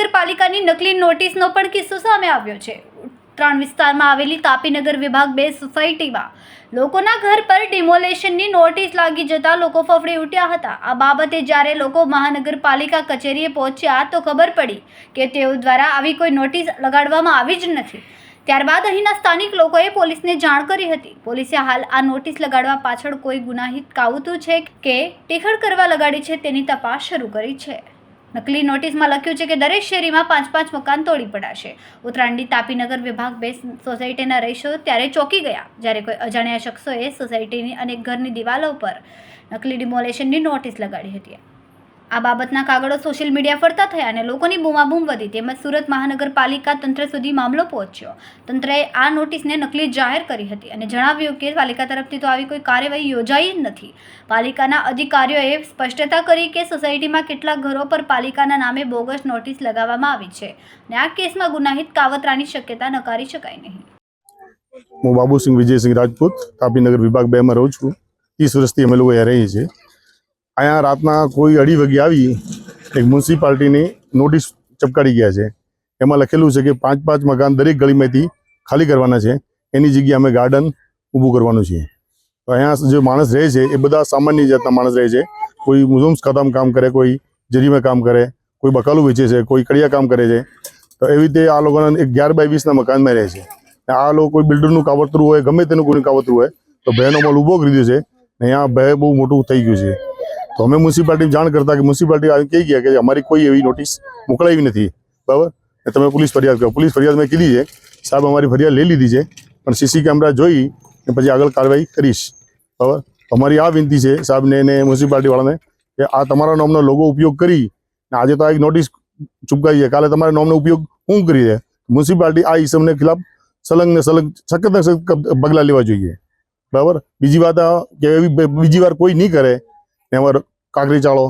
મહાનગરપાલિકાની નકલી નોટિસનો પણ કિસ્સો સામે આવ્યો છે। ઉત્તરાયણ વિસ્તારમાં આવેલી તાપીનગર વિભાગ 2 સોસાયટીમાં લોકોના ઘર પર ડિમોલેશનની નોટિસ લાગી જતા લોકો ફફડી ઉઠ્યા હતા। આ બાબતે જ્યારે લોકો મહાનગરપાલિકા કચેરીએ પહોંચ્યા તો ખબર પડી કે તેઓ દ્વારા આવી કોઈ નોટિસ લગાડવામાં આવી જ નથી। ત્યારબાદ અહીંના સ્થાનિક લોકોએ પોલીસને જાણ કરી હતી। પોલીસે હાલ આ નોટિસ લગાડવા પાછળ કોઈ ગુનાહિત કાવતરું છે કે ટેખડ કરવા લગાડી છે તેની તપાસ શરૂ કરી છે। નકલી નોટિસમાં લખ્યું છે કે દરેક શેરીમાં 5-5 મકાન તોડી પડાશે। ઉત્તરાયણની તાપીનગર વિભાગ 2 સોસાયટીના રહીશો ત્યારે ચોંકી ગયા જ્યારે કોઈ અજાણ્યા શખ્સોએ સોસાયટીની અનેક ઘરની દિવાલો પર નકલી ડિમોલેશનની નોટિસ લગાડી હતી। આ બાબતના કાગળો સોશિયલ મીડિયા ફરતા થયા અને લોકોની બૂમાબૂમ વધી તેમજ સુરત મહાનગરપાલિકા તંત્ર સુધી મામલો પહોંચ્યો। તંત્રએ આ નોટિસને નકલી જાહેર કરી હતી અને જણાવ્યું કે પાલિકા તરફથી તો આવી કોઈ કાર્યવાહી યોજાઈ જ નથી। પાલિકાના અધિકારીઓએ સ્પષ્ટતા કરી કે સોસાયટીમાં કેટલાક ઘરો પર પાલિકાના નામે બોગસ નોટિસ લગાવવામાં આવી છે અને આ કેસમાં ગુનાહિત કાવતરાની શક્યતા નકારી શકાય નહીં। હું બાબુસિંહ વિજયસિંહ રાજપૂત તાપીનગર વિભાગ 2 માં રહું છું। 30 વર્ષથી અમે લોકો અહીંયા રહીએ છીએ। અહીંયા રાતના કોઈ 2:30 વાગે આવી એક મ્યુનિસિપાલિટીની નોટિસ ચપકાડી ગયા છે। એમાં લખેલું છે કે 5-5 મકાન દરેક ગલીમાંથી ખાલી કરવાના છે, એની જગ્યાએ અમે ગાર્ડન ઊભું કરવાનું છે। તો અહીંયા જે માણસ રહે છે એ બધા સામાન્ય જાતના માણસ રહે છે। કોઈ મુઝમ્સ ખાતામાં કામ કરે, કોઈ જરીમાં કામ કરે, કોઈ બકાલું વેચે છે, કોઈ કડિયા કામ કરે છે। તો એવી રીતે આ લોકોના 11x20ના મકાનમાં રહે છે। આ લોકો કોઈ બિલ્ડરનું કાવતરું હોય, ગમે તેનું કોઈનું કાવતરું હોય તો ભયનો મોલ ઊભો કરી દીધો છે ને અહીંયા ભય બહુ મોટું થઈ ગયું છે। તો અમે મ્યુનિસિપાલિટી જાણ કરતા કે મ્યુનિસિપાલિટી કહી ગયા કે અમારી કોઈ એવી નોટિસ મોકલાવી નથી, બરાબર, તમે પોલીસ ફરિયાદ કરો। પોલીસ ફરિયાદ મેં કીધી છે, સાહેબ અમારી ફરિયાદ લઈ લીધી છે, પણ સીસી કેમેરા જોઈ ને પછી આગળ કાર્યવાહી કરીશ, બરાબર। અમારી આ વિનંતી છે સાહેબને અને મ્યુનિસિપાલિટીવાળાને કે આ તમારા નામનો લોગો ઉપયોગ કરી આજે તો આ એક નોટિસ ચૂપકાઈ છે, કાલે તમારા નામનો ઉપયોગ શું કરી છે? મ્યુનિસિપાલિટી આ ઇસમને ખિલાફ સખત પગલાં લેવા જોઈએ, બરાબર। બીજી વાત કે એવી બીજી વાર કોઈ નહીં કરે ને અમારો કાંકરી ચાળો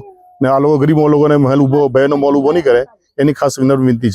ને આ લોકો ગરીબ લોકોને મહેલ ઊભો ભયનો મોલ ઊભો નહીં કરે, એની ખાસ વિનંતી છે।